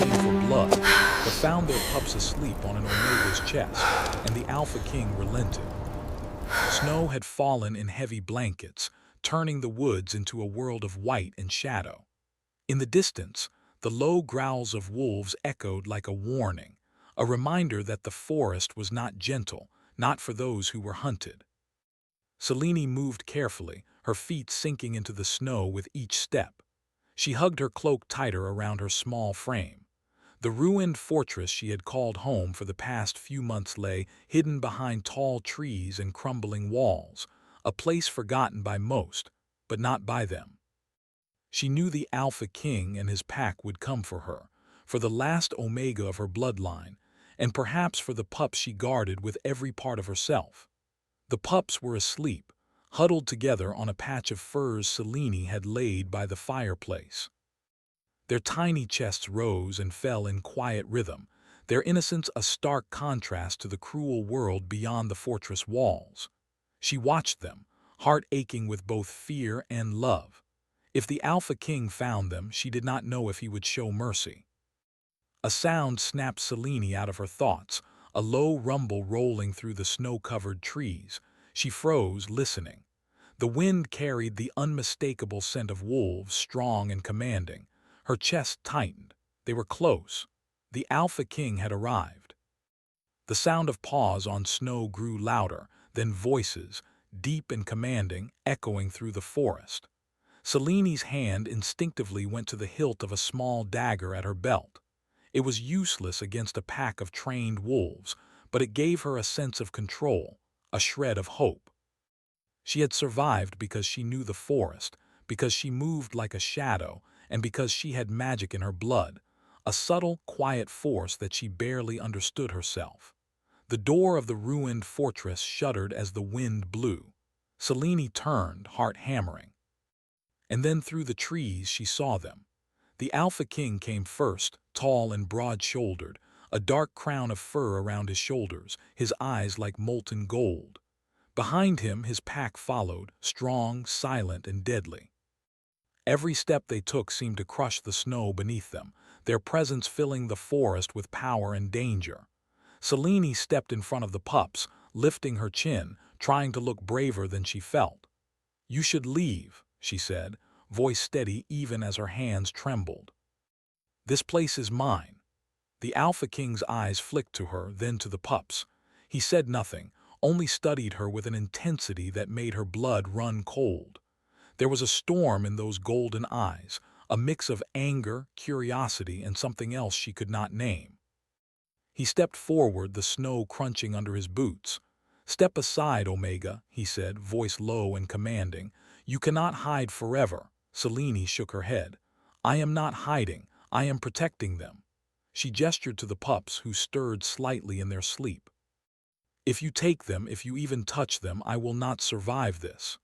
screaming for blood, but found their pups asleep on an Omega's chest, and the Alpha King relented. Snow had fallen in heavy blankets, turning the woods into a world of white and shadow. In the distance, the low growls of wolves echoed like a warning, a reminder that the forest was not gentle, not for those who were hunted. Selene moved carefully, her feet sinking into the snow with each step. She hugged her cloak tighter around her small frame. The ruined fortress she had called home for the past few months lay hidden behind tall trees and crumbling walls, a place forgotten by most, but not by them. She knew the Alpha King and his pack would come for the last Omega of her bloodline, and perhaps for the pups she guarded with every part of herself. The pups were asleep, huddled together on a patch of furs Selene had laid by the fireplace. Their tiny chests rose and fell in quiet rhythm, their innocence a stark contrast to the cruel world beyond the fortress walls. She watched them, heart aching with both fear and love. If the Alpha King found them, she did not know if he would show mercy. A sound snapped Selene out of her thoughts, a low rumble rolling through the snow-covered trees. She froze, listening. The wind carried the unmistakable scent of wolves, strong and commanding. Her chest tightened. They were close. The Alpha King had arrived. The sound of paws on snow grew louder, then voices, deep and commanding, echoing through the forest. Selene's hand instinctively went to the hilt of a small dagger at her belt. It was useless against a pack of trained wolves, but it gave her a sense of control, a shred of hope. She had survived because she knew the forest, because she moved like a shadow, and because she had magic in her blood, a subtle, quiet force that she barely understood herself. The door of the ruined fortress shuddered as the wind blew. Selene turned, heart hammering. And then through the trees she saw them. The Alpha King came first, tall and broad-shouldered, a dark crown of fur around his shoulders, his eyes like molten gold. Behind him his pack followed, strong, silent, and deadly. Every step they took seemed to crush the snow beneath them, their presence filling the forest with power and danger. Selene stepped in front of the pups, lifting her chin, trying to look braver than she felt. "You should leave," she said, voice steady even as her hands trembled. "This place is mine." The Alpha King's eyes flicked to her, then to the pups. He said nothing, only studied her with an intensity that made her blood run cold. There was a storm in those golden eyes, a mix of anger, curiosity, and something else she could not name. He stepped forward, the snow crunching under his boots. "Step aside, Omega," he said, voice low and commanding. "You cannot hide forever." Selene shook her head. "I am not hiding. I am protecting them." She gestured to the pups, who stirred slightly in their sleep. "If you take them, if you even touch them, I will not survive this."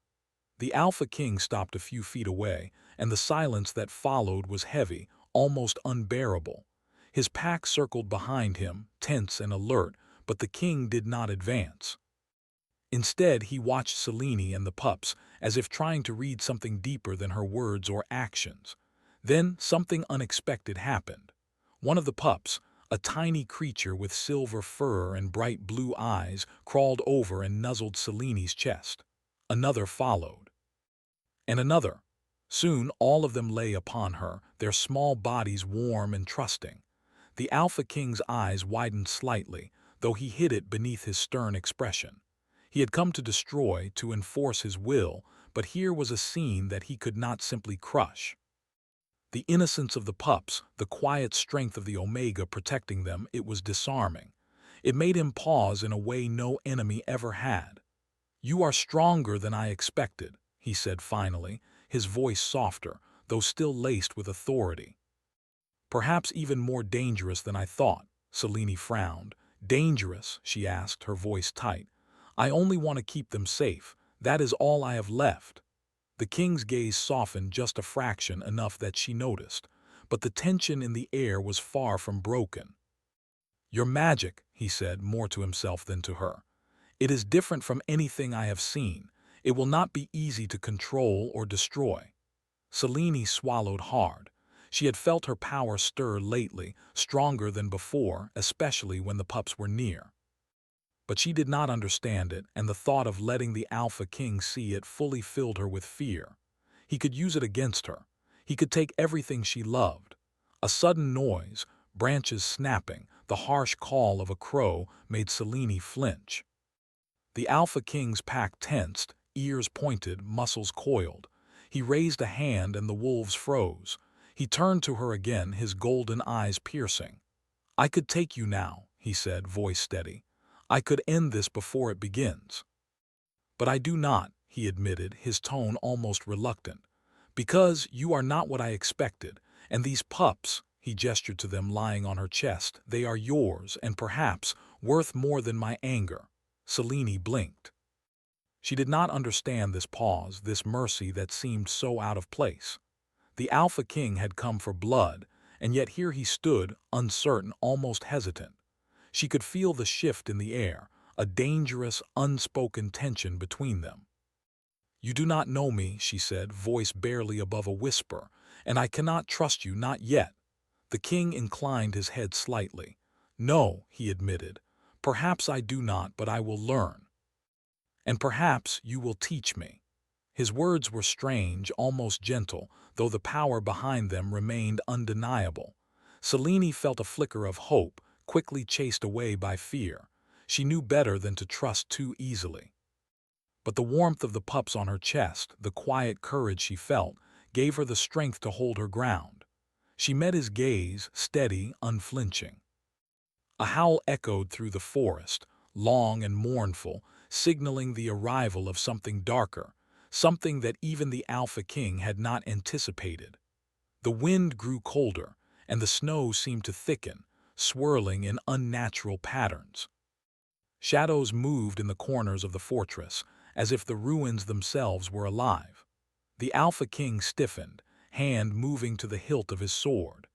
The Alpha King stopped a few feet away, and the silence that followed was heavy, almost unbearable. His pack circled behind him, tense and alert, but the king did not advance. Instead, he watched Selene and the pups, as if trying to read something deeper than her words or actions. Then something unexpected happened. One of the pups, a tiny creature with silver fur and bright blue eyes, crawled over and nuzzled Selene's chest. Another followed. And another. Soon all of them lay upon her, their small bodies warm and trusting. The Alpha King's eyes widened slightly, though he hid it beneath his stern expression. He had come to destroy, to enforce his will, but here was a scene that he could not simply crush. The innocence of the pups, the quiet strength of the Omega protecting them, it was disarming. It made him pause in a way no enemy ever had. "You are stronger than I expected," he said finally, his voice softer, though still laced with authority. "Perhaps even more dangerous than I thought." Selene frowned. "Dangerous?" she asked, her voice tight. "I only want to keep them safe. That is all I have left." The king's gaze softened just a fraction, enough that she noticed, but the tension in the air was far from broken. "Your magic," he said, more to himself than to her. "It is different from anything I have seen. It will not be easy to control or destroy." Selene swallowed hard. She had felt her power stir lately, stronger than before, especially when the pups were near. But she did not understand it, and the thought of letting the Alpha King see it fully filled her with fear. He could use it against her. He could take everything she loved. A sudden noise, branches snapping, the harsh call of a crow made Selene flinch. The Alpha King's pack tensed, ears pointed, muscles coiled. He raised a hand and the wolves froze. He turned to her again, his golden eyes piercing. "I could take you now," he said, voice steady. "I could end this before it begins." "But I do not," he admitted, his tone almost reluctant. "Because you are not what I expected, and these pups," he gestured to them lying on her chest, "they are yours, and perhaps worth more than my anger." Selene blinked. She did not understand this pause, this mercy that seemed so out of place. The Alpha King had come for blood, and yet here he stood, uncertain, almost hesitant. She could feel the shift in the air, a dangerous, unspoken tension between them. "You do not know me," she said, voice barely above a whisper, "and I cannot trust you, not yet." The king inclined his head slightly. "No," he admitted. "Perhaps I do not, but I will learn. And perhaps you will teach me." His words were strange, almost gentle, though the power behind them remained undeniable. Selene felt a flicker of hope, quickly chased away by fear. She knew better than to trust too easily. But the warmth of the pups on her chest, the quiet courage she felt, gave her the strength to hold her ground. She met his gaze, steady, unflinching. A howl echoed through the forest, long and mournful, signaling the arrival of something darker, something that even the Alpha King had not anticipated. The wind grew colder, and the snow seemed to thicken, swirling in unnatural patterns. Shadows moved in the corners of the fortress, as if the ruins themselves were alive. The Alpha King stiffened, hand moving to the hilt of his sword.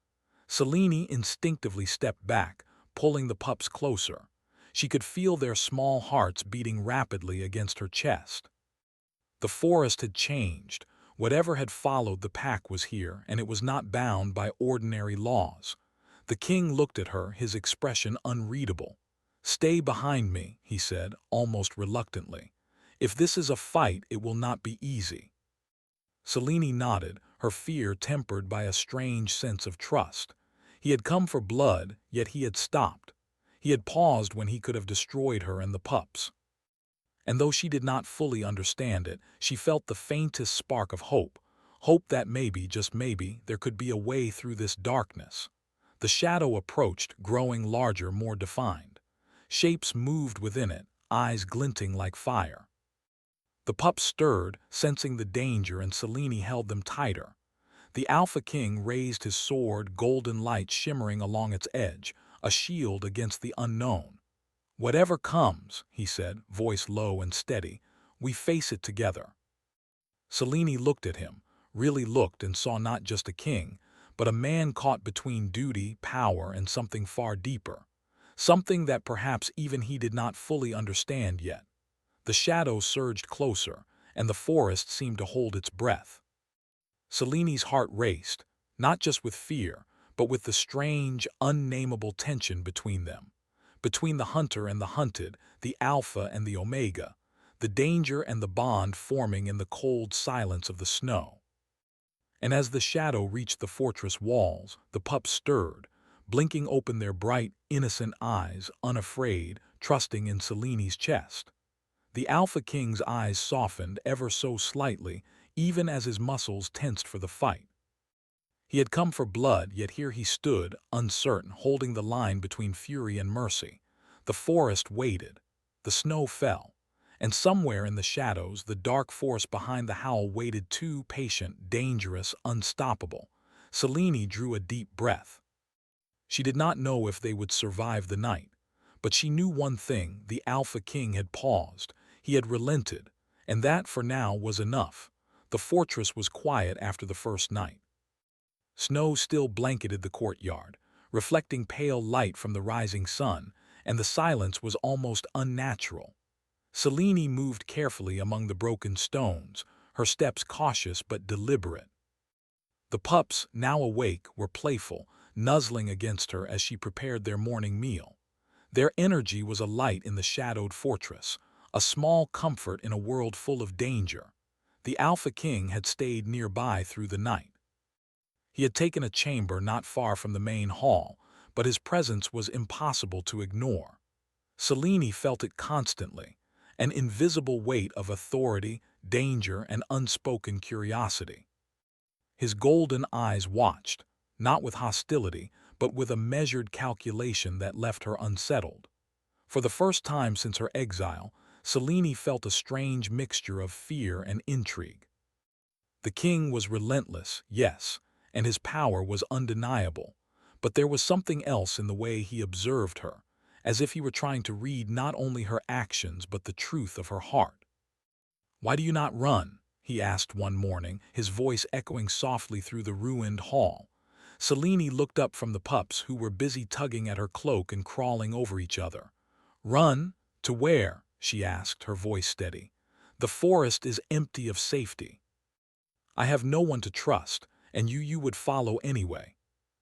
Selene instinctively stepped back, pulling the pups closer. She could feel their small hearts beating rapidly against her chest. The forest had changed. Whatever had followed the pack was here, and it was not bound by ordinary laws. The king looked at her, his expression unreadable. "Stay behind me," he said, almost reluctantly. "If this is a fight, it will not be easy." Selene nodded, her fear tempered by a strange sense of trust. He had come for blood, yet he had stopped. He had paused when he could have destroyed her and the pups. And though she did not fully understand it, she felt the faintest spark of hope. Hope that maybe, just maybe, there could be a way through this darkness. The shadow approached, growing larger, more defined. Shapes moved within it, eyes glinting like fire. The pups stirred, sensing the danger, and Selene held them tighter. The Alpha King raised his sword, golden light shimmering along its edge, a shield against the unknown. "Whatever comes," he said, voice low and steady, "we face it together." Selene looked at him, really looked, and saw not just a king, but a man caught between duty, power, and something far deeper. Something that perhaps even he did not fully understand yet. The shadow surged closer, and the forest seemed to hold its breath. Selene's heart raced, not just with fear, but with the strange, unnameable tension between them. Between the hunter and the hunted, the Alpha and the Omega, the danger and the bond forming in the cold silence of the snow. And as the shadow reached the fortress walls, the pups stirred, blinking open their bright, innocent eyes, unafraid, trusting in Selene's chest. The Alpha King's eyes softened ever so slightly, even as his muscles tensed for the fight. He had come for blood, yet here he stood, uncertain, holding the line between fury and mercy. The forest waited. The snow fell. And somewhere in the shadows, the dark force behind the howl waited too, patient, dangerous, unstoppable. Selene drew a deep breath. She did not know if they would survive the night. But she knew one thing: the Alpha King had paused. He had relented. And that, for now, was enough. The fortress was quiet after the first night. Snow still blanketed the courtyard, reflecting pale light from the rising sun, and the silence was almost unnatural. Selene moved carefully among the broken stones, her steps cautious but deliberate. The pups, now awake, were playful, nuzzling against her as she prepared their morning meal. Their energy was a light in the shadowed fortress, a small comfort in a world full of danger. The Alpha King had stayed nearby through the night. He had taken a chamber not far from the main hall, but his presence was impossible to ignore. Selene felt it constantly, an invisible weight of authority, danger, and unspoken curiosity. His golden eyes watched, not with hostility, but with a measured calculation that left her unsettled. For the first time since her exile, Selene felt a strange mixture of fear and intrigue. The king was relentless, yes, and his power was undeniable, but there was something else in the way he observed her, as if he were trying to read not only her actions but the truth of her heart. "Why do you not run?" he asked one morning, his voice echoing softly through the ruined hall. Selene looked up from the pups, who were busy tugging at her cloak and crawling over each other. "Run? To where?" she asked, her voice steady. "The forest is empty of safety. I have no one to trust, and you would follow anyway."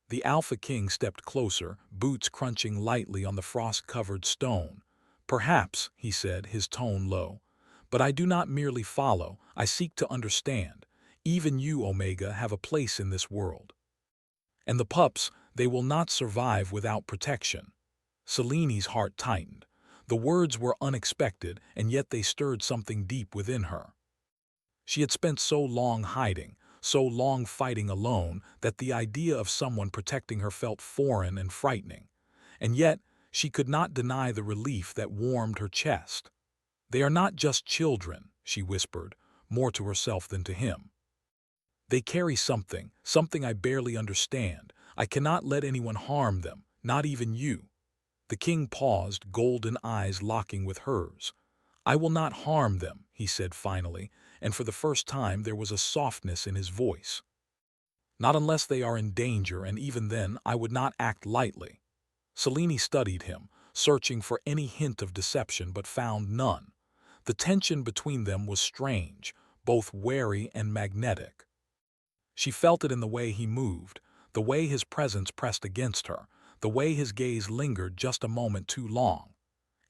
The Alpha King stepped closer, boots crunching lightly on the frost-covered stone. "Perhaps," he said, his tone low, "but I do not merely follow, I seek to understand. Even you, Omega, have a place in this world. And the pups, they will not survive without protection." Selene's heart tightened. The words were unexpected, and yet they stirred something deep within her. She had spent so long hiding, so long fighting alone, that the idea of someone protecting her felt foreign and frightening. And yet, she could not deny the relief that warmed her chest. "They are not just children," she whispered, more to herself than to him. "They carry something, something I barely understand. I cannot let anyone harm them, not even you." The king paused, golden eyes locking with hers. "I will not harm them," he said finally, and for the first time there was a softness in his voice. "Not unless they are in danger, and even then I would not act lightly." Selene studied him, searching for any hint of deception, but found none. The tension between them was strange, both wary and magnetic. She felt it in the way he moved, the way his presence pressed against her, the way his gaze lingered just a moment too long.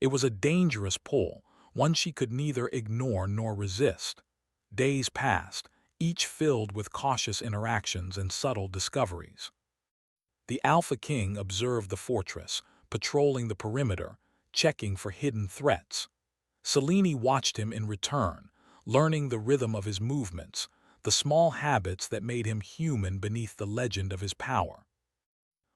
It was a dangerous pull, one she could neither ignore nor resist. Days passed, each filled with cautious interactions and subtle discoveries. The Alpha King observed the fortress, patrolling the perimeter, checking for hidden threats. Selene watched him in return, learning the rhythm of his movements, the small habits that made him human beneath the legend of his power.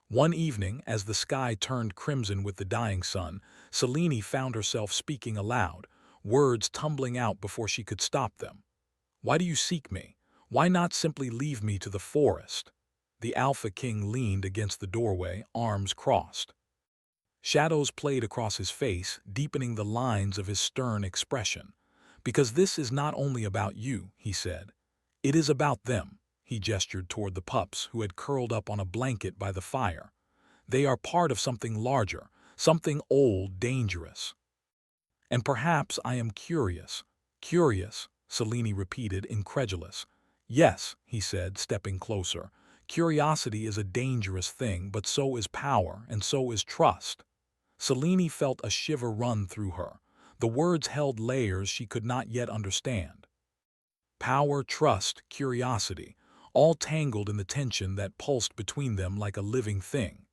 One evening, as the sky turned crimson with the dying sun, Selene found herself speaking aloud, words tumbling out before she could stop them. "Why do you seek me? Why not simply leave me to the forest?" The Alpha King leaned against the doorway, arms crossed. Shadows played across his face, deepening the lines of his stern expression. "Because this is not only about you," he said. "It is about them." He gestured toward the pups, who had curled up on a blanket by the fire. "They are part of something larger, something old, dangerous. And perhaps I am curious." "Curious?" Selene repeated, incredulous. "Yes," he said, stepping closer. "Curiosity is a dangerous thing, but so is power, and so is trust." Selene felt a shiver run through her. The words held layers she could not yet understand. Power, trust, curiosity, all tangled in the tension that pulsed between them like a living thing.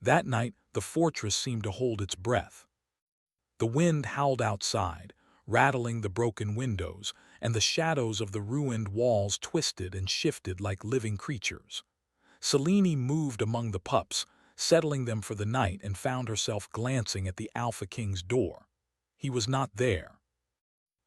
That night, the fortress seemed to hold its breath. The wind howled outside, rattling the broken windows, and the shadows of the ruined walls twisted and shifted like living creatures. Selene moved among the pups, settling them for the night, and found herself glancing at the Alpha King's door. He was not there.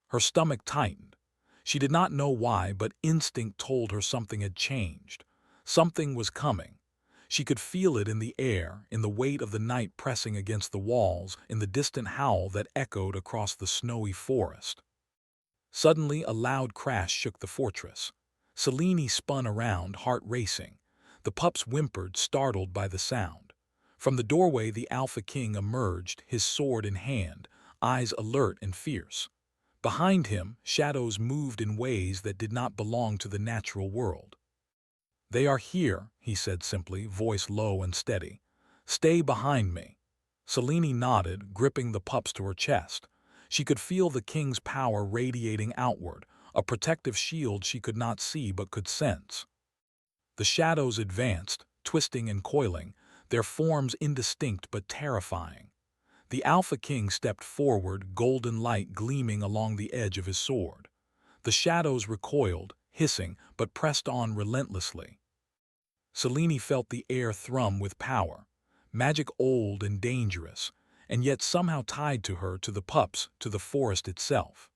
Her stomach tightened. She did not know why, but instinct told her something had changed. Something was coming. She could feel it in the air, in the weight of the night pressing against the walls, in the distant howl that echoed across the snowy forest. Suddenly, a loud crash shook the fortress. Selene spun around, heart racing. The pups whimpered, startled by the sound. From the doorway, the Alpha King emerged, his sword in hand, eyes alert and fierce. Behind him, shadows moved in ways that did not belong to the natural world. "They are here," he said simply, voice low and steady. "Stay behind me." Selene nodded, gripping the pups to her chest. She could feel the king's power radiating outward, a protective shield she could not see but could sense. The shadows advanced, twisting and coiling, their forms indistinct but terrifying. The Alpha King stepped forward, golden light gleaming along the edge of his sword. The shadows recoiled, hissing, but pressed on relentlessly. Selene felt the air thrum with power, magic old and dangerous, and yet somehow tied to her, to the pups, to the forest itself.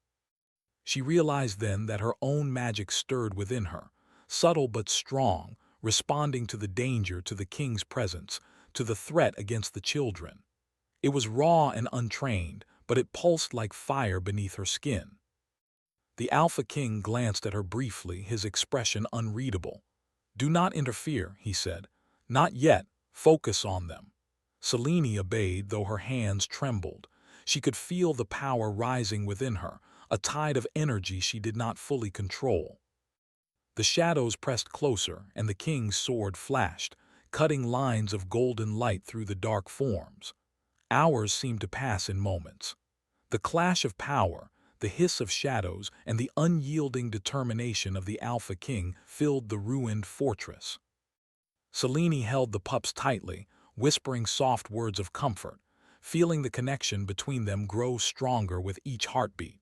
She realized then that her own magic stirred within her, subtle but strong, responding to the danger, to the king's presence, to the threat against the children. It was raw and untrained, but it pulsed like fire beneath her skin. The Alpha King glanced at her briefly, his expression unreadable. "Do not interfere," he said. "Not yet. Focus on them." Selene obeyed, though her hands trembled. She could feel the power rising within her, a tide of energy she did not fully control. The shadows pressed closer, and the king's sword flashed, cutting lines of golden light through the dark forms. Hours seemed to pass in moments. The clash of power, the hiss of shadows, and the unyielding determination of the Alpha King filled the ruined fortress. Selene held the pups tightly, whispering soft words of comfort, feeling the connection between them grow stronger with each heartbeat.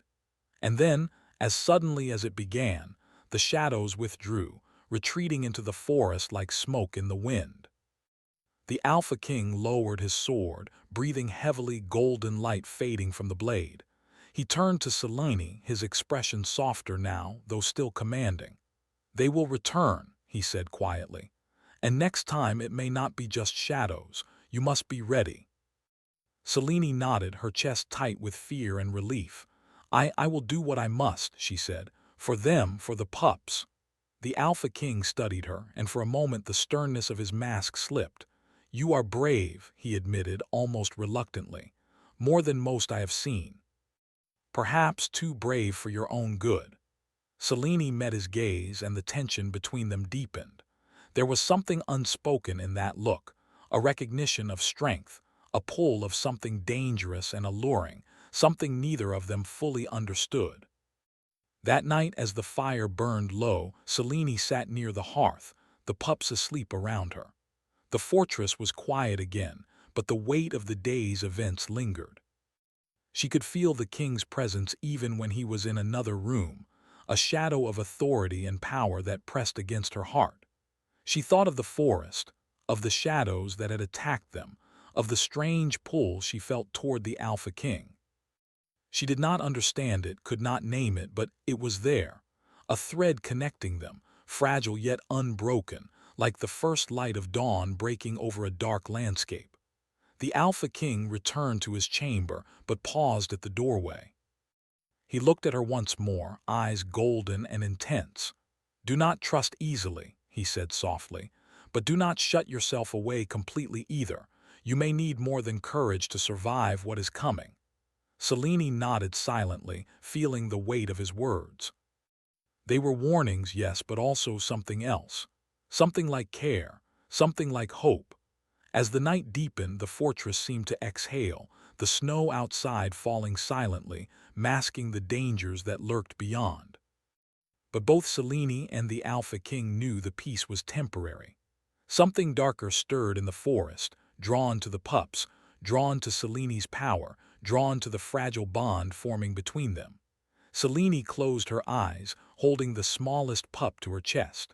And then, as suddenly as it began, the shadows withdrew, retreating into the forest like smoke in the wind. The Alpha King lowered his sword, breathing heavily, golden light fading from the blade. He turned to Selene, his expression softer now, though still commanding. "They will return," he said quietly. "And next time it may not be just shadows. You must be ready." Selene nodded, her chest tight with fear and relief. I will do what I must," she said. "For them, for the pups." The Alpha King studied her, and for a moment the sternness of his mask slipped. "You are brave," he admitted, almost reluctantly. "More than most I have seen. Perhaps too brave for your own good." Selene met his gaze, and the tension between them deepened. There was something unspoken in that look, a recognition of strength, a pull of something dangerous and alluring, something neither of them fully understood. That night, as the fire burned low, Selene sat near the hearth, the pups asleep around her. The fortress was quiet again, but the weight of the day's events lingered. She could feel the king's presence even when he was in another room, a shadow of authority and power that pressed against her heart. She thought of the forest, of the shadows that had attacked them, of the strange pull she felt toward the Alpha King. She did not understand it, could not name it, but it was there, a thread connecting them, fragile yet unbroken, like the first light of dawn breaking over a dark landscape. The Alpha King returned to his chamber, but paused at the doorway. He looked at her once more, eyes golden and intense. "Do not trust easily," he said softly, "but do not shut yourself away completely either. You may need more than courage to survive what is coming." Selene nodded silently, feeling the weight of his words. They were warnings, yes, but also something else. Something like care, something like hope. As the night deepened, the fortress seemed to exhale, the snow outside falling silently, masking the dangers that lurked beyond. But both Selene and the Alpha King knew the peace was temporary. Something darker stirred in the forest, drawn to the pups, drawn to Selene's power, drawn to the fragile bond forming between them. Selene closed her eyes, holding the smallest pup to her chest.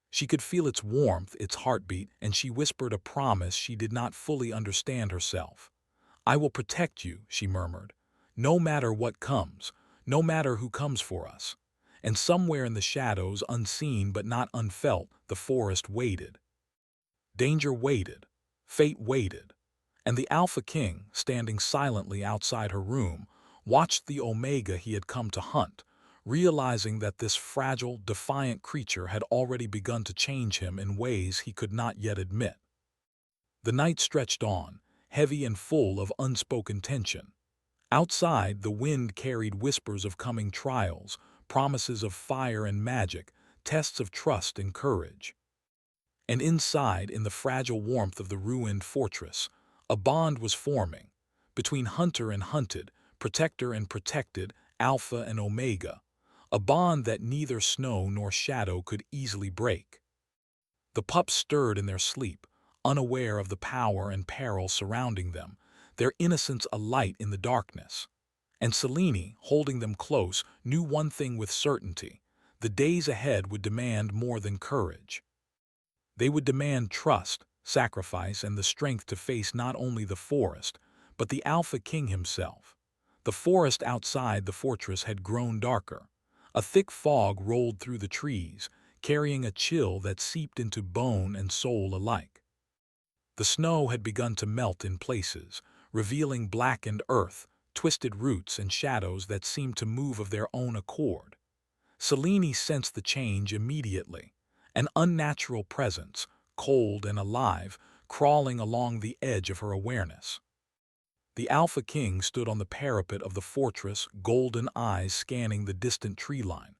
She could feel its warmth, its heartbeat, and she whispered a promise she did not fully understand herself. "I will protect you," she murmured. "No matter what comes, no matter who comes for us." And somewhere in the shadows, unseen but not unfelt, the forest waited. Danger waited. Fate waited. And the Alpha King, standing silently outside her room, watched the Omega he had come to hunt, realizing that this fragile, defiant creature had already begun to change him in ways he could not yet admit. The night stretched on, heavy and full of unspoken tension. Outside, the wind carried whispers of coming trials, promises of fire and magic, tests of trust and courage. And inside, in the fragile warmth of the ruined fortress, a bond was forming between hunter and hunted, protector and protected, Alpha and Omega, a bond that neither snow nor shadow could easily break. The pups stirred in their sleep, unaware of the power and peril surrounding them, their innocence alight in the darkness. And Selene, holding them close, knew one thing with certainty: the days ahead would demand more than courage. They would demand trust, sacrifice, and the strength to face not only the forest, but the Alpha King himself. The forest outside the fortress had grown darker. A thick fog rolled through the trees, carrying a chill that seeped into bone and soul alike. The snow had begun to melt in places, revealing blackened earth, twisted roots, and shadows that seemed to move of their own accord. Selene sensed the change immediately, an unnatural presence, cold and alive, crawling along the edge of her awareness. The Alpha King stood on the parapet of the fortress, golden eyes scanning the distant tree line.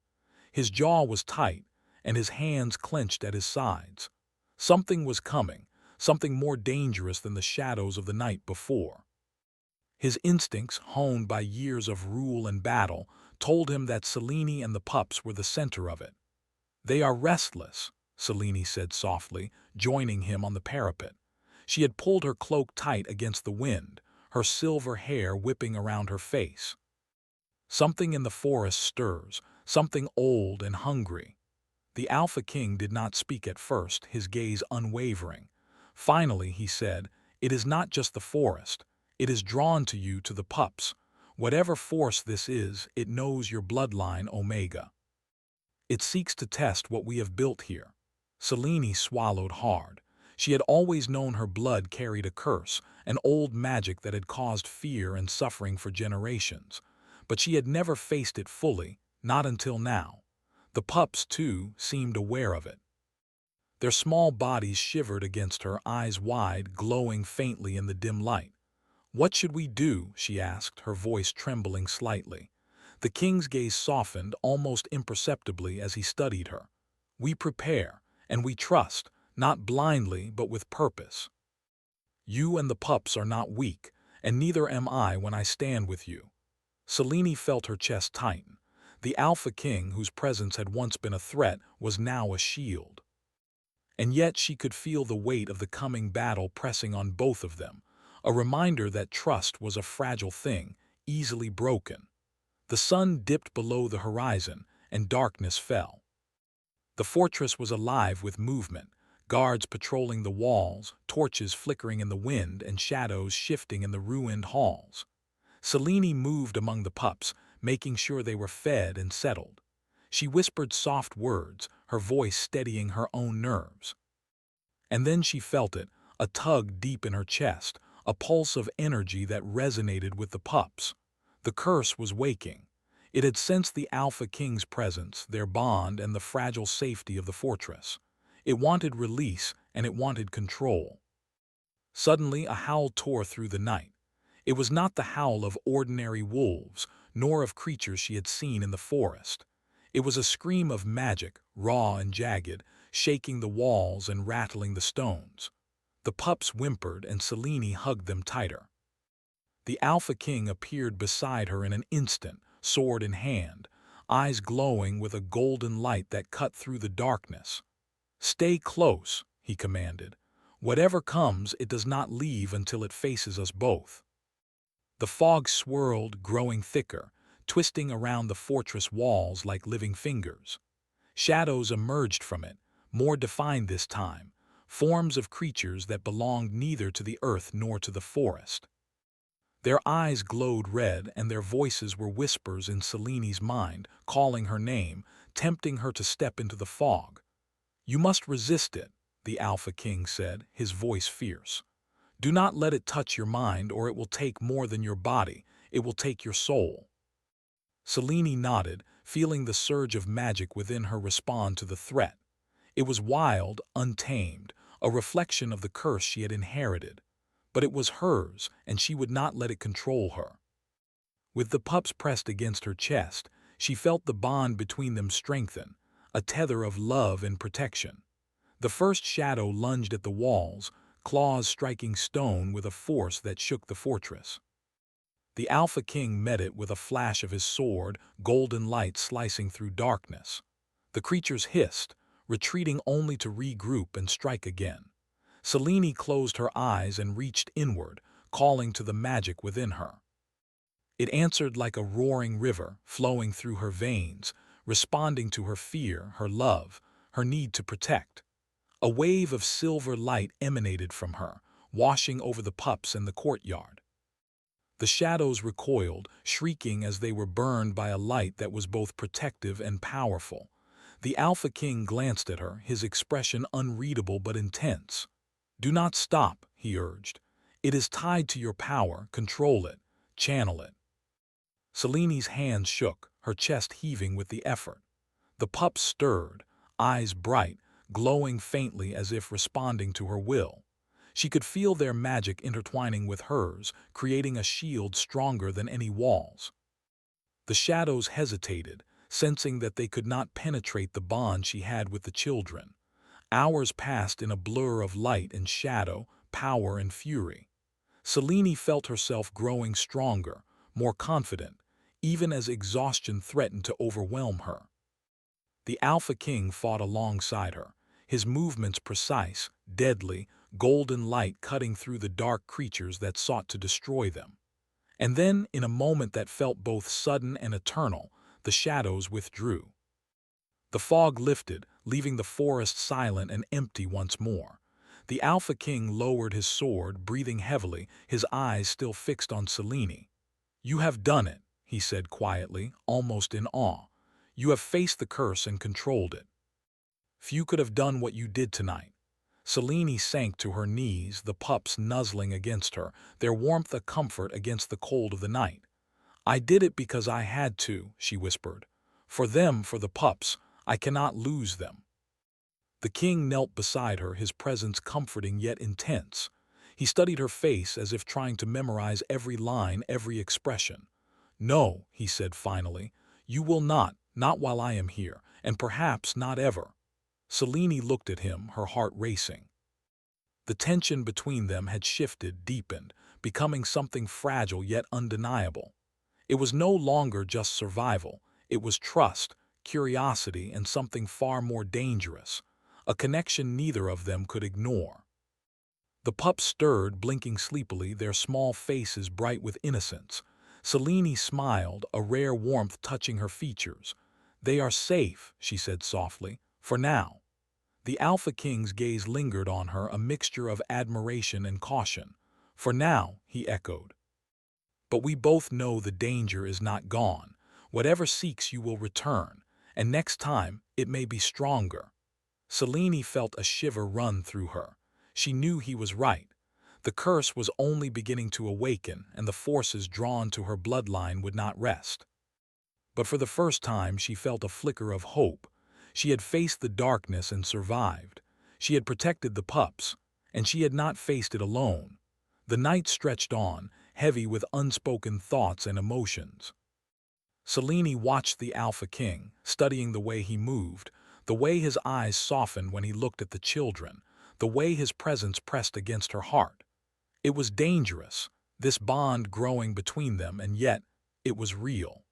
His jaw was tight, and his hands clenched at his sides. Something was coming, something more dangerous than the shadows of the night before. His instincts, honed by years of rule and battle, told him that Selene and the pups were the center of it. "They are restless," Selene said softly, joining him on the parapet. She had pulled her cloak tight against the wind, her silver hair whipping around her face. "Something in the forest stirs, something old and hungry." The Alpha King did not speak at first, his gaze unwavering. Finally, he said, "It is not just the forest. It is drawn to you, to the pups. Whatever force this is, it knows your bloodline, Omega. It seeks to test what we have built here." Selene swallowed hard. She had always known her blood carried a curse, an old magic that had caused fear and suffering for generations. But she had never faced it fully, not until now. The pups, too, seemed aware of it. Their small bodies shivered against her, eyes wide, glowing faintly in the dim light. "What should we do?" she asked, her voice trembling slightly. The king's gaze softened almost imperceptibly as he studied her. "We prepare, and we trust, not blindly but with purpose. You and the pups are not weak, and neither am I when I stand with you." Selene felt her chest tighten. The Alpha King, whose presence had once been a threat, was now a shield. And yet she could feel the weight of the coming battle pressing on both of them, a reminder that trust was a fragile thing, easily broken. The sun dipped below the horizon, and darkness fell. The fortress was alive with movement, guards patrolling the walls, torches flickering in the wind, and shadows shifting in the ruined halls. Selene moved among the pups, making sure they were fed and settled. She whispered soft words, her voice steadying her own nerves. And then she felt it, a tug deep in her chest, a pulse of energy that resonated with the pups. The curse was waking. It had sensed the Alpha King's presence, their bond, and the fragile safety of the fortress. It wanted release, and it wanted control. Suddenly, a howl tore through the night. It was not the howl of ordinary wolves, nor of creatures she had seen in the forest. It was a scream of magic, raw and jagged, shaking the walls and rattling the stones. The pups whimpered, and Selene hugged them tighter. The Alpha King appeared beside her in an instant, sword in hand, eyes glowing with a golden light that cut through the darkness. "Stay close," he commanded. "Whatever comes, it does not leave until it faces us both." The fog swirled, growing thicker, twisting around the fortress walls like living fingers. Shadows emerged from it, more defined this time, forms of creatures that belonged neither to the earth nor to the forest. Their eyes glowed red, and their voices were whispers in Selene's mind, calling her name, tempting her to step into the fog. "You must resist it," the Alpha King said, his voice fierce. "Do not let it touch your mind, or it will take more than your body, it will take your soul." Selene nodded, feeling the surge of magic within her respond to the threat. It was wild, untamed, a reflection of the curse she had inherited. But it was hers, and she would not let it control her. With the pups pressed against her chest, she felt the bond between them strengthen, a tether of love and protection. The first shadow lunged at the walls, claws striking stone with a force that shook the fortress. The Alpha King met it with a flash of his sword, golden light slicing through darkness. The creatures hissed, retreating only to regroup and strike again. Selene closed her eyes and reached inward, calling to the magic within her. It answered like a roaring river, flowing through her veins, responding to her fear, her love, her need to protect. A wave of silver light emanated from her, washing over the pups and the courtyard. The shadows recoiled, shrieking as they were burned by a light that was both protective and powerful. The Alpha King glanced at her, his expression unreadable but intense. "Do not stop," he urged. "It is tied to your power. Control it. Channel it." Selene's hands shook, her chest heaving with the effort. The pups stirred, eyes bright, glowing faintly as if responding to her will. She could feel their magic intertwining with hers, creating a shield stronger than any walls. The shadows hesitated, sensing that they could not penetrate the bond she had with the children. Hours passed in a blur of light and shadow, power and fury. Selene felt herself growing stronger, more confident, even as exhaustion threatened to overwhelm her. The Alpha King fought alongside her, his movements precise, deadly, golden light cutting through the dark creatures that sought to destroy them. And then, in a moment that felt both sudden and eternal, the shadows withdrew. The fog lifted, leaving the forest silent and empty once more. The Alpha King lowered his sword, breathing heavily, his eyes still fixed on Selene. "You have done it," he said quietly, almost in awe. "You have faced the curse and controlled it. Few could have done what you did tonight." Selene sank to her knees, the pups nuzzling against her, their warmth a comfort against the cold of the night. "I did it because I had to," she whispered. "For them, for the pups, I cannot lose them." The king knelt beside her, his presence comforting yet intense. He studied her face as if trying to memorize every line, every expression. "No," he said finally, "you will not while I am here, and perhaps not ever." Selene looked at him, her heart racing. The tension between them had shifted, deepened, becoming something fragile yet undeniable. It was no longer just survival, it was trust, curiosity, and something far more dangerous, a connection neither of them could ignore. The pups stirred, blinking sleepily, their small faces bright with innocence. Selene smiled, a rare warmth touching her features. "They are safe," she said softly, "for now." The Alpha King's gaze lingered on her, a mixture of admiration and caution. "For now," he echoed. "But we both know the danger is not gone. Whatever seeks you will return, and next time it may be stronger." Selene felt a shiver run through her. She knew he was right. The curse was only beginning to awaken, and the forces drawn to her bloodline would not rest. But for the first time she felt a flicker of hope. She had faced the darkness and survived. She had protected the pups, and she had not faced it alone. The night stretched on, heavy with unspoken thoughts and emotions. Selene watched the Alpha King, studying the way he moved, the way his eyes softened when he looked at the children, the way his presence pressed against her heart. It was dangerous, this bond growing between them, and yet it was real.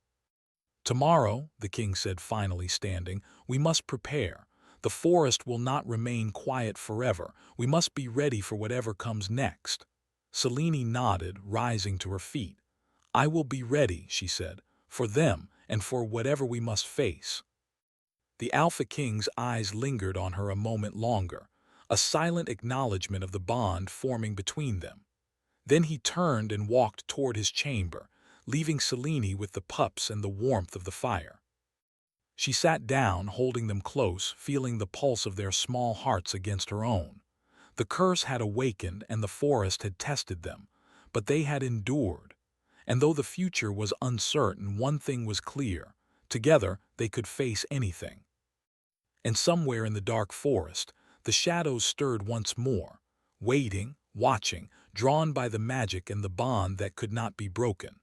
"Tomorrow," the king said finally, standing, "we must prepare. The forest will not remain quiet forever. We must be ready for whatever comes next." Selene nodded, rising to her feet. "I will be ready," she said, "for them and for whatever we must face." The Alpha King's eyes lingered on her a moment longer, a silent acknowledgement of the bond forming between them. Then he turned and walked toward his chamber, leaving Selene with the pups and the warmth of the fire. She sat down, holding them close, feeling the pulse of their small hearts against her own. The curse had awakened and the forest had tested them, but they had endured. And though the future was uncertain, one thing was clear: together they could face anything. And somewhere in the dark forest, the shadows stirred once more, waiting, watching, drawn by the magic and the bond that could not be broken.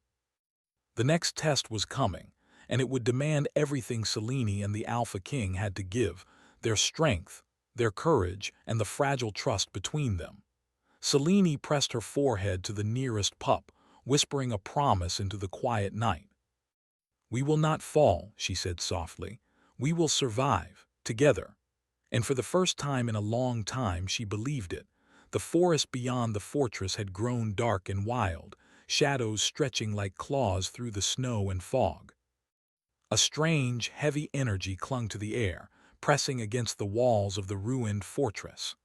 The next test was coming, and it would demand everything Selene and the Alpha King had to give: their strength, their courage, and the fragile trust between them. Selene pressed her forehead to the nearest pup, whispering a promise into the quiet night. "We will not fall," she said softly. "We will survive, together." And for the first time in a long time she believed it. The forest beyond the fortress had grown dark and wild, shadows stretching like claws through the snow and fog. A strange, heavy energy clung to the air, pressing against the walls of the ruined fortress.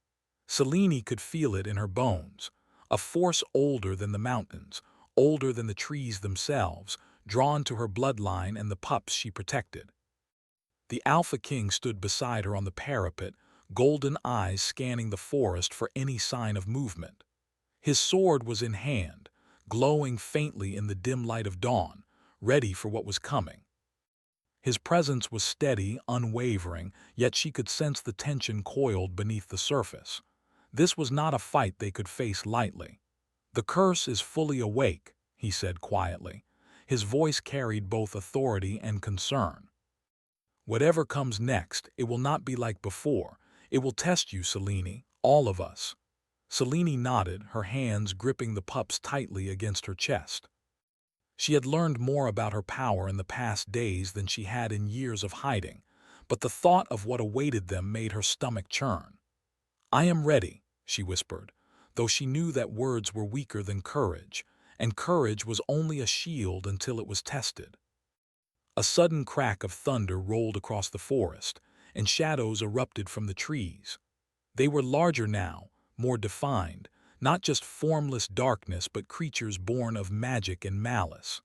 Selene could feel it in her bones, a force older than the mountains, older than the trees themselves, drawn to her bloodline and the pups she protected. The Alpha King stood beside her on the parapet, golden eyes scanning the forest for any sign of movement. His sword was in hand, glowing faintly in the dim light of dawn, ready for what was coming. His presence was steady, unwavering, yet she could sense the tension coiled beneath the surface. This was not a fight they could face lightly. "The curse is fully awake," he said quietly. His voice carried both authority and concern. "Whatever comes next, it will not be like before. It will test you, Selene, all of us." Selene nodded, her hands gripping the pups tightly against her chest. She had learned more about her power in the past days than she had in years of hiding, but the thought of what awaited them made her stomach churn. "I am ready," she whispered, though she knew that words were weaker than courage, and courage was only a shield until it was tested. A sudden crack of thunder rolled across the forest, and shadows erupted from the trees. They were larger now, more defined, not just formless darkness but creatures born of magic and malice.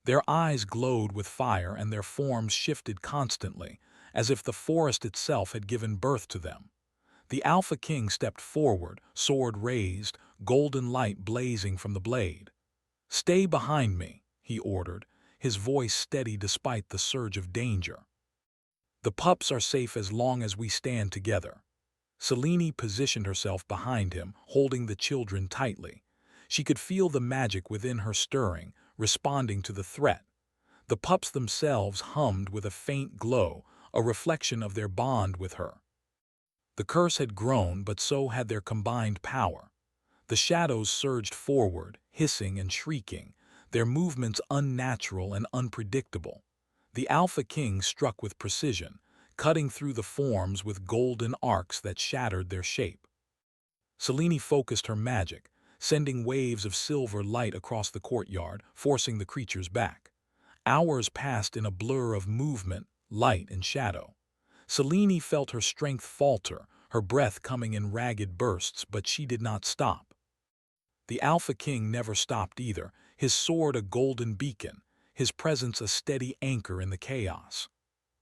Their eyes glowed with fire and their forms shifted constantly, as if the forest itself had given birth to them. The Alpha King stepped forward, sword raised, golden light blazing from the blade. "Stay behind me," he ordered, his voice steady despite the surge of danger. "The pups are safe as long as we stand together." Selene positioned herself behind him, holding the children tightly. She could feel the magic within her stirring, responding to the threat. The pups themselves hummed with a faint glow, a reflection of their bond with her. The curse had grown, but so had their combined power. The shadows surged forward, hissing and shrieking, their movements unnatural and unpredictable. The Alpha King struck with precision, cutting through the forms with golden arcs that shattered their shape. Selene focused her magic, sending waves of silver light across the courtyard, forcing the creatures back. Hours passed in a blur of movement, light, and shadow. Selene felt her strength falter, her breath coming in ragged bursts, but she did not stop. The Alpha King never stopped either, his sword a golden beacon, his presence a steady anchor in the chaos.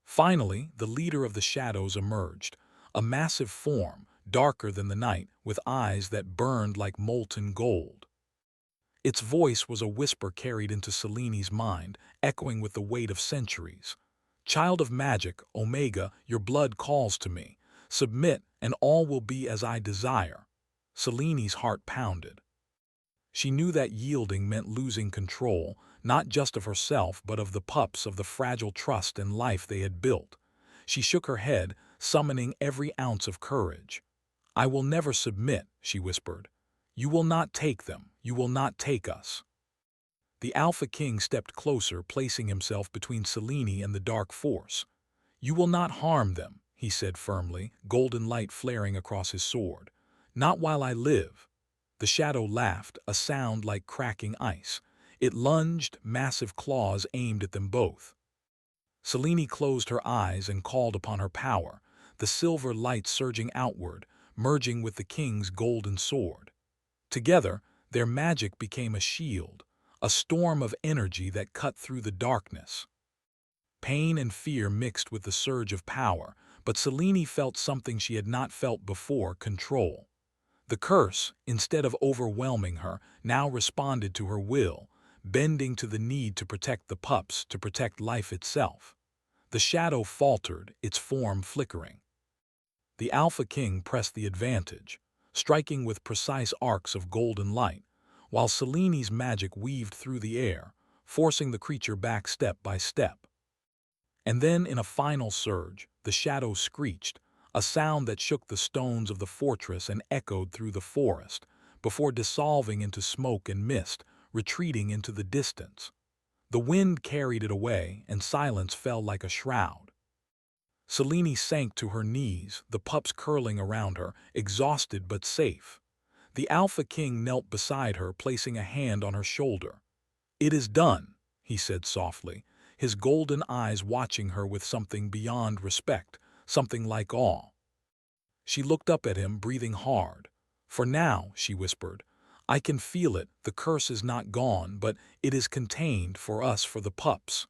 Finally, the leader of the shadows emerged, a massive form, darker than the night, with eyes that burned like molten gold. Its voice was a whisper carried into Selene's mind, echoing with the weight of centuries. "Child of magic, Omega, your blood calls to me. Submit, and all will be as I desire." Selene's heart pounded. She knew that yielding meant losing control, not just of herself but of the pups, of the fragile trust and life they had built. She shook her head, summoning every ounce of courage. "I will never submit," she whispered. "You will not take them. You will not take us." The Alpha King stepped closer, placing himself between Selene and the dark force. "You will not harm them," he said firmly, golden light flaring across his sword. "Not while I live." The shadow laughed, a sound like cracking ice. It lunged, massive claws aimed at them both. Selene closed her eyes and called upon her power, the silver light surging outward, merging with the king's golden sword. Together, their magic became a shield, a storm of energy that cut through the darkness. Pain and fear mixed with the surge of power, but Selene felt something she had not felt before: control. The curse, instead of overwhelming her, now responded to her will, bending to the need to protect the pups, to protect life itself. The shadow faltered, its form flickering. The Alpha King pressed the advantage, striking with precise arcs of golden light, while Selene's magic weaved through the air, forcing the creature back step by step. And then, in a final surge, the shadow screeched, a sound that shook the stones of the fortress and echoed through the forest, before dissolving into smoke and mist, retreating into the distance. The wind carried it away, and silence fell like a shroud. Selene sank to her knees, the pups curling around her, exhausted but safe. The Alpha King knelt beside her, placing a hand on her shoulder. "It is done," he said softly, his golden eyes watching her with something beyond respect, something like awe. She looked up at him, breathing hard. "For now," she whispered, "I can feel it. The curse is not gone, but it is contained for us, for the pups."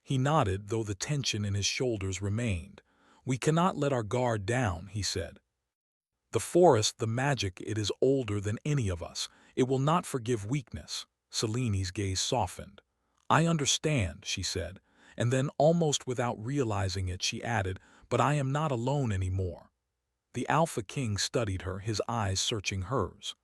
He nodded, though the tension in his shoulders remained. "We cannot let our guard down," he said. "The forest, the magic, it is older than any of us. It will not forgive weakness." Selene's gaze softened. "I understand," she said, and then, almost without realizing it, she added, "But I am not alone anymore." The Alpha King studied her, his eyes searching hers.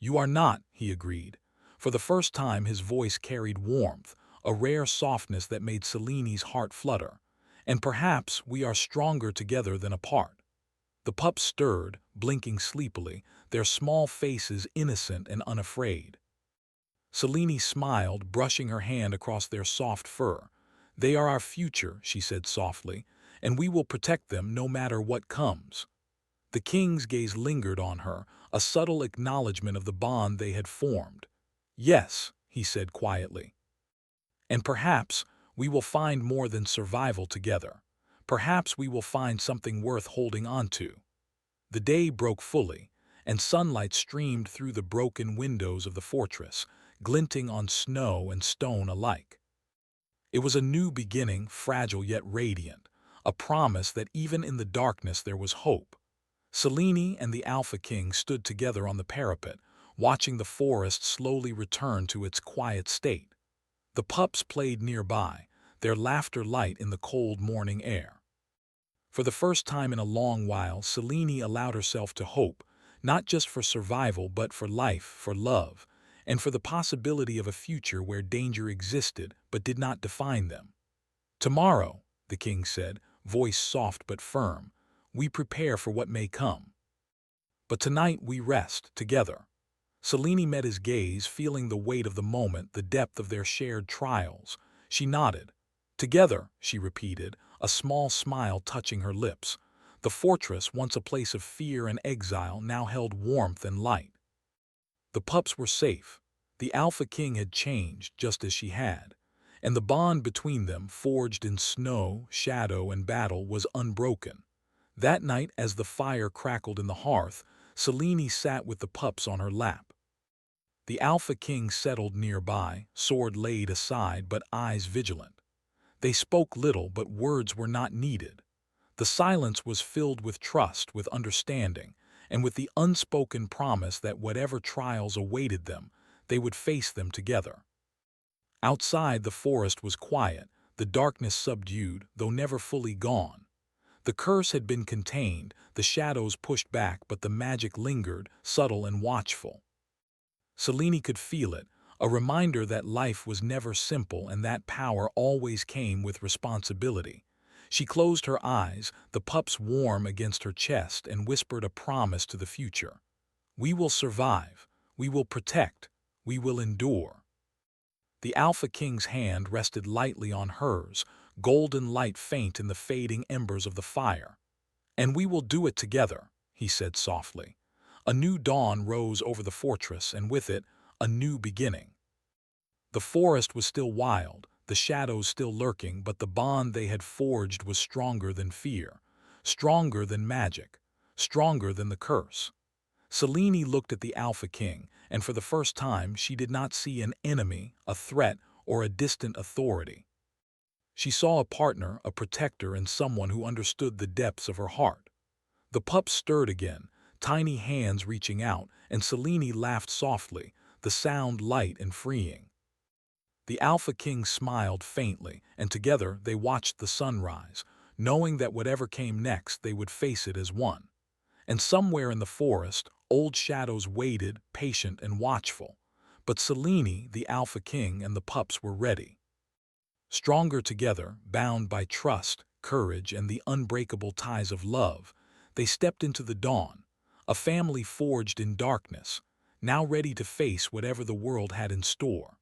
"You are not," he agreed. For the first time his voice carried warmth, a rare softness that made Selene's heart flutter. "And perhaps we are stronger together than apart." The pups stirred, blinking sleepily, their small faces innocent and unafraid. Selene smiled, brushing her hand across their soft fur. "They are our future," she said softly, "and we will protect them no matter what comes." The king's gaze lingered on her, a subtle acknowledgement of the bond they had formed. "Yes," he said quietly. "And perhaps we will find more than survival together. Perhaps we will find something worth holding on to." The day broke fully, and sunlight streamed through the broken windows of the fortress, glinting on snow and stone alike. It was a new beginning, fragile yet radiant, a promise that even in the darkness there was hope. Selene and the Alpha King stood together on the parapet, watching the forest slowly return to its quiet state. The pups played nearby, their laughter light in the cold morning air. For the first time in a long while, Selene allowed herself to hope, not just for survival but for life, for love, and for the possibility of a future where danger existed but did not define them. "Tomorrow," the king said, voice soft but firm, "we prepare for what may come. But tonight we rest together." Selene met his gaze, feeling the weight of the moment, the depth of their shared trials. She nodded. "Together," she repeated, a small smile touching her lips. The fortress, once a place of fear and exile, now held warmth and light. The pups were safe. The Alpha King had changed, just as she had. And the bond between them, forged in snow, shadow, and battle, was unbroken. That night, as the fire crackled in the hearth, Selene sat with the pups on her lap. The Alpha King settled nearby, sword laid aside but eyes vigilant. They spoke little, but words were not needed. The silence was filled with trust, with understanding, and with the unspoken promise that whatever trials awaited them, they would face them together. Outside, the forest was quiet, the darkness subdued, though never fully gone. The curse had been contained, the shadows pushed back, but the magic lingered, subtle and watchful. Selene could feel it, a reminder that life was never simple and that power always came with responsibility. She closed her eyes, the pups warm against her chest, and whispered a promise to the future. "We will survive. We will protect. We will endure." The Alpha King's hand rested lightly on hers, golden light faint in the fading embers of the fire. "And we will do it together," he said softly. A new dawn rose over the fortress, and with it, a new beginning. The forest was still wild, the shadows still lurking, but the bond they had forged was stronger than fear, stronger than magic, stronger than the curse. Selene looked at the Alpha King, and for the first time she did not see an enemy, a threat, or a distant authority. She saw a partner, a protector, and someone who understood the depths of her heart. The pups stirred again, tiny hands reaching out, and Selene laughed softly, the sound light and freeing. The Alpha King smiled faintly, and together they watched the sunrise, knowing that whatever came next they would face it as one. And somewhere in the forest, old shadows waited, patient and watchful. But Selene, the Alpha King, and the pups were ready. Stronger together, bound by trust, courage, and the unbreakable ties of love, They stepped into the dawn, a family forged in darkness, now ready to face whatever the world had in store.